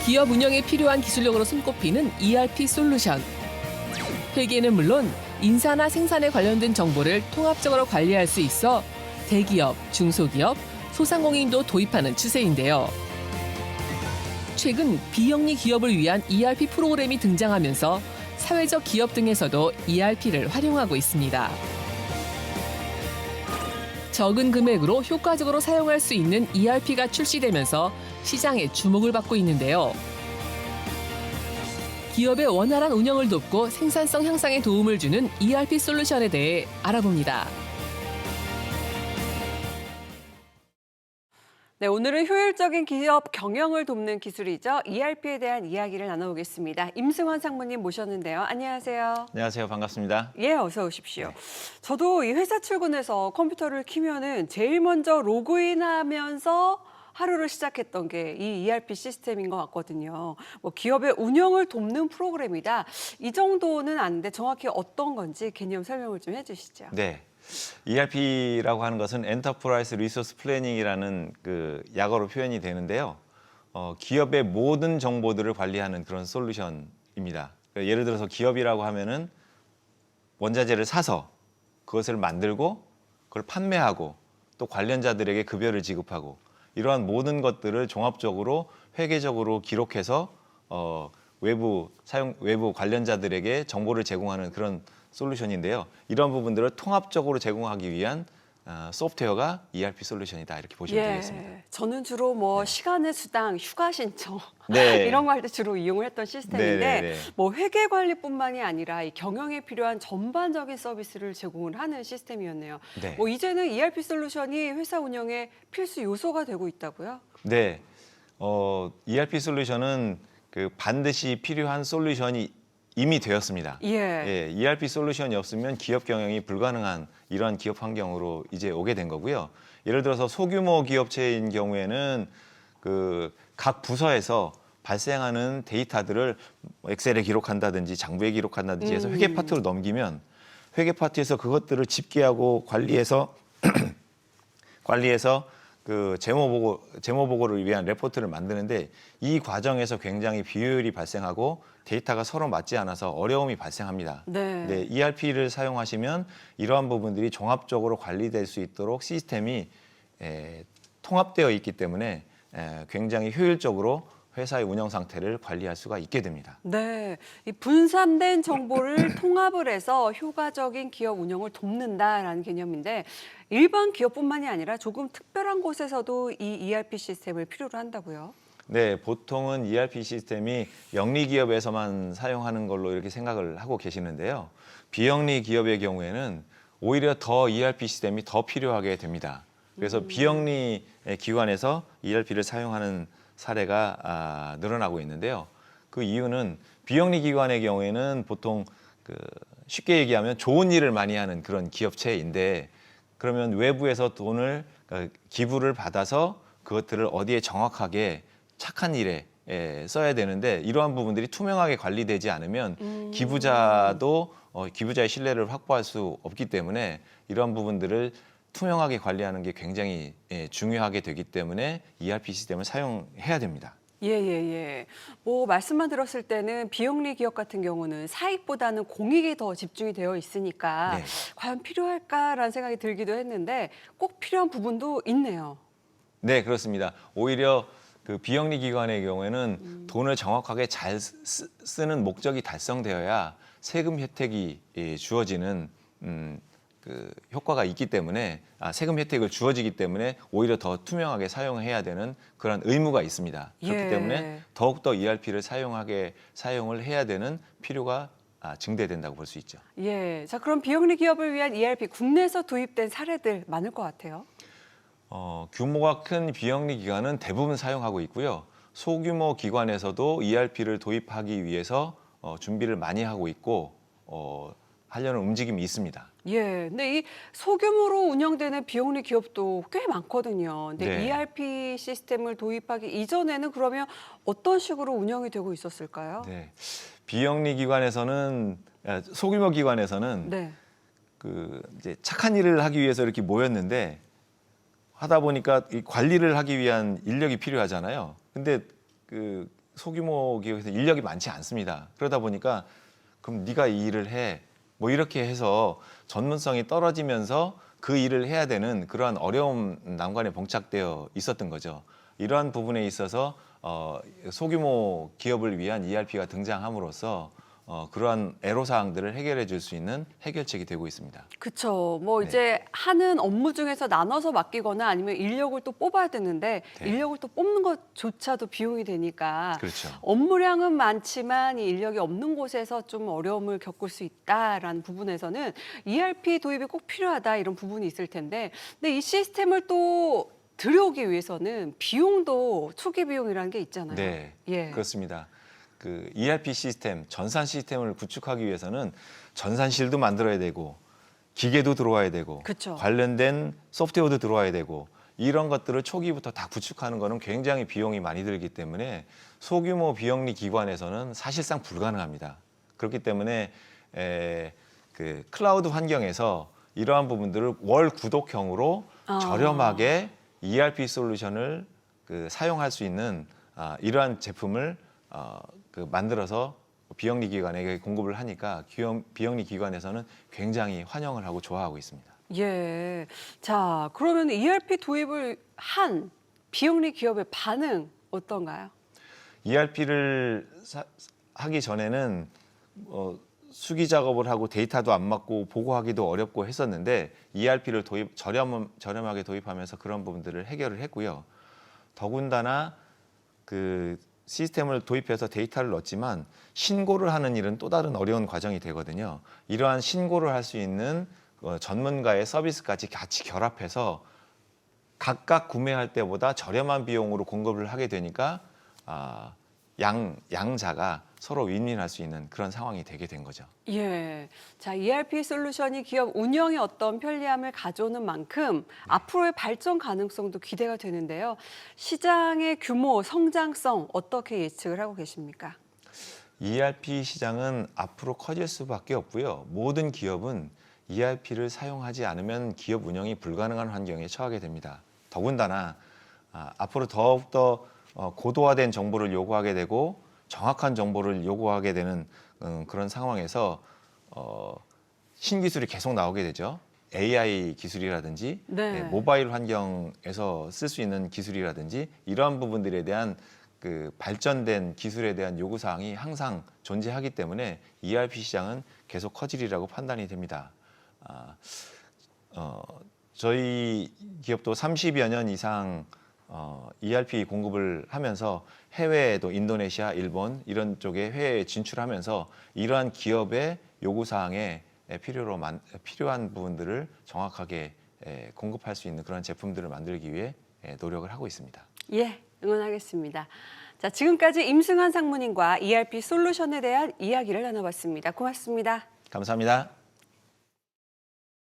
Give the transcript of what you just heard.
기업 운영에 필요한 기술력으로 손꼽히는 ERP 솔루션. 회계는 물론 인사나 생산에 관련된 정보를 통합적으로 관리할 수 있어 대기업, 중소기업, 소상공인도 도입하는 추세인데요. 최근 비영리 기업을 위한 ERP 프로그램이 등장하면서 사회적 기업 등에서도 ERP를 활용하고 있습니다. 적은 금액으로 효과적으로 사용할 수 있는 ERP가 출시되면서 시장에 주목을 받고 있는데요. 기업의 원활한 운영을 돕고 생산성 향상에 도움을 주는 ERP 솔루션에 대해 알아봅니다. 네, 오늘은 효율적인 기업 경영을 돕는 기술이죠. ERP에 대한 이야기를 나눠보겠습니다. 임승환 상무님 모셨는데요. 안녕하세요. 안녕하세요. 반갑습니다. 예, 어서 오십시오. 네. 저도 이 회사 출근해서 컴퓨터를 키면은 제일 먼저 로그인하면서 하루를 시작했던 게 이 ERP 시스템인 것 같거든요. 뭐 기업의 운영을 돕는 프로그램이다. 이 정도는 아는데 정확히 어떤 건지 개념 설명을 좀 해주시죠. 네. ERP라고 하는 것은 엔터프라이즈 리소스 플래닝이라는 그 약어로 표현이 되는데요. 기업의 모든 정보들을 관리하는 그런 솔루션입니다. 그러니까 예를 들어서 기업이라고 하면은 원자재를 사서 그것을 만들고 그걸 판매하고 또 관련자들에게 급여를 지급하고 이러한 모든 것들을 종합적으로 회계적으로 기록해서 외부 관련자들에게 정보를 제공하는 그런 솔루션인데요. 이런 부분들을 통합적으로 제공하기 위한 소프트웨어가 ERP 솔루션이다 이렇게 보시면 되겠습니다. 저는 주로 뭐 시간의 수당, 휴가 신청 네. 이런 거 할 때 주로 이용을 했던 시스템인데 네네네. 뭐 회계 관리뿐만이 아니라 이 경영에 필요한 전반적인 서비스를 제공을 하는 시스템이었네요. 네. 뭐 이제는 ERP 솔루션이 회사 운영의 필수 요소가 되고 있다고요? 네. ERP 솔루션은 그 반드시 필요한 솔루션이 이미 되었습니다. 예. ERP 솔루션이 없으면 기업 경영이 불가능한 이러한 기업 환경으로 이제 오게 된 거고요. 예를 들어서 소규모 기업체인 경우에는 그 각 부서에서 발생하는 데이터들을 엑셀에 기록한다든지 장부에 기록한다든지 해서 회계 파트로 넘기면 회계 파트에서 그것들을 집계하고 관리해서 그 재무 보고를 위한 레포트를 만드는데 이 과정에서 굉장히 비효율이 발생하고 데이터가 서로 맞지 않아서 어려움이 발생합니다. 네. ERP를 사용하시면 이러한 부분들이 종합적으로 관리될 수 있도록 시스템이 통합되어 있기 때문에 굉장히 효율적으로 회사의 운영 상태를 관리할 수가 있게 됩니다. 네, 이 분산된 정보를 통합을 해서 효과적인 기업 운영을 돕는다라는 개념인데 일반 기업뿐만이 아니라 조금 특별한 곳에서도 이 ERP 시스템을 필요로 한다고요? 네, 보통은 ERP 시스템이 영리 기업에서만 사용하는 걸로 이렇게 생각을 하고 계시는데요. 비영리 기업의 경우에는 오히려 더 ERP 시스템이 더 필요하게 됩니다. 그래서 비영리 기관에서 ERP를 사용하는 사례가 늘어나고 있는데요. 그 이유는 비영리 기관의 경우에는 보통 쉽게 얘기하면 좋은 일을 많이 하는 그런 기업체인데 그러면 외부에서 돈을 기부를 받아서 그것들을 어디에 정확하게 착한 일에 써야 되는데 이러한 부분들이 투명하게 관리되지 않으면 기부자의 신뢰를 확보할 수 없기 때문에 이러한 부분들을 투명하게 관리하는 게 굉장히 중요하게 되기 때문에 ERP 시스템을 사용해야 됩니다. 예. 뭐 말씀만 들었을 때는 비영리 기업 같은 경우는 사익보다는 공익에 더 집중이 되어 있으니까 네. 과연 필요할까라는 생각이 들기도 했는데 꼭 필요한 부분도 있네요. 네, 그렇습니다. 오히려 그 비영리 기관의 경우에는 돈을 정확하게 잘 쓰는 목적이 달성되어야 세금 혜택이 주어지는 그 효과가 있기 때문에 세금 혜택을 주어지기 때문에 오히려 더 투명하게 사용해야 되는 그런 의무가 있습니다. 그렇기 때문에 더욱더 ERP를 사용을 해야 되는 필요가 증대된다고 볼 수 있죠. 예. 자, 그럼 비영리 기업을 위한 ERP 국내에서 도입된 사례들 많을 것 같아요. 규모가 큰 비영리 기관은 대부분 사용하고 있고요. 소규모 기관에서도 ERP를 도입하기 위해서 준비를 많이 하고 있고 하려는 움직임이 있습니다. 예. 근데 이 소규모로 운영되는 비영리 기업도 꽤 많거든요. 근데 네. ERP 시스템을 도입하기 이전에는 그러면 어떤 식으로 운영이 되고 있었을까요? 네. 비영리 기관에서는 소규모 기관에서는 네. 이제 착한 일을 하기 위해서 이렇게 모였는데 하다 보니까 이 관리를 하기 위한 인력이 필요하잖아요. 근데 소규모 기업에서 인력이 많지 않습니다. 그러다 보니까 그럼 네가 이 일을 해. 뭐 이렇게 해서 전문성이 떨어지면서 그 일을 해야 되는 그러한 어려움 난관에 봉착되어 있었던 거죠. 이러한 부분에 있어서 소규모 기업을 위한 ERP가 등장함으로써 그러한 애로사항들을 해결해 줄 수 있는 해결책이 되고 있습니다. 그렇죠. 뭐 네. 이제 하는 업무 중에서 나눠서 맡기거나 아니면 인력을 또 뽑아야 되는데 네. 인력을 또 뽑는 것조차도 비용이 되니까 그렇죠. 업무량은 많지만 이 인력이 없는 곳에서 좀 어려움을 겪을 수 있다라는 부분에서는 ERP 도입이 꼭 필요하다 이런 부분이 있을 텐데 근데 이 시스템을 또 들여오기 위해서는 비용도 초기 비용이라는 게 있잖아요. 네, 예. 그렇습니다. 그 ERP 시스템, 전산 시스템을 구축하기 위해서는 전산실도 만들어야 되고 기계도 들어와야 되고 그쵸. 관련된 소프트웨어도 들어와야 되고 이런 것들을 초기부터 다 구축하는 거는 굉장히 비용이 많이 들기 때문에 소규모 비영리 기관에서는 사실상 불가능합니다. 그렇기 때문에 그 클라우드 환경에서 이러한 부분들을 월 구독형으로 저렴하게 ERP 솔루션을 사용할 수 있는 이러한 제품을 만들어서 비영리 기관에게 공급을 하니까 비영리 기관에서는 굉장히 환영을 하고 좋아하고 있습니다. 예. 자, 그러면 ERP 도입을 한 비영리 기업의 반응 어떤가요? ERP를 하기 전에는 수기 작업을 하고 데이터도 안 맞고 보고하기도 어렵고 했었는데 ERP를 저렴하게 도입하면서 그런 부분들을 해결을 했고요. 더군다나 그 시스템을 도입해서 데이터를 넣었지만 신고를 하는 일은 또 다른 어려운 과정이 되거든요. 이러한 신고를 할 수 있는 전문가의 서비스까지 같이 결합해서 각각 구매할 때보다 저렴한 비용으로 공급을 하게 되니까 양자가 서로 윈윈할 수 있는 그런 상황이 되게 된 거죠. 예. 자, ERP 솔루션이 기업 운영에 어떤 편리함을 가져오는 만큼 앞으로의 발전 가능성도 기대가 되는데요. 시장의 규모, 성장성 어떻게 예측을 하고 계십니까? ERP 시장은 앞으로 커질 수밖에 없고요. 모든 기업은 ERP를 사용하지 않으면 기업 운영이 불가능한 환경에 처하게 됩니다. 더군다나 앞으로 더욱더 고도화된 정보를 요구하게 되고 정확한 정보를 요구하게 되는 그런 상황에서 신기술이 계속 나오게 되죠. AI 기술이라든지 네. 모바일 환경에서 쓸 수 있는 기술이라든지 이러한 부분들에 대한 그 발전된 기술에 대한 요구사항이 항상 존재하기 때문에 ERP 시장은 계속 커지리라고 판단이 됩니다. 저희 기업도 30여 년 이상 ERP 공급을 하면서 해외에도 인도네시아, 일본 이런 쪽에 해외에 진출하면서 이러한 기업의 요구사항에 필요한 부분들을 정확하게 공급할 수 있는 그런 제품들을 만들기 위해 노력을 하고 있습니다. 예, 응원하겠습니다. 자, 지금까지 임승환 상무님과 ERP 솔루션에 대한 이야기를 나눠봤습니다. 고맙습니다. 감사합니다.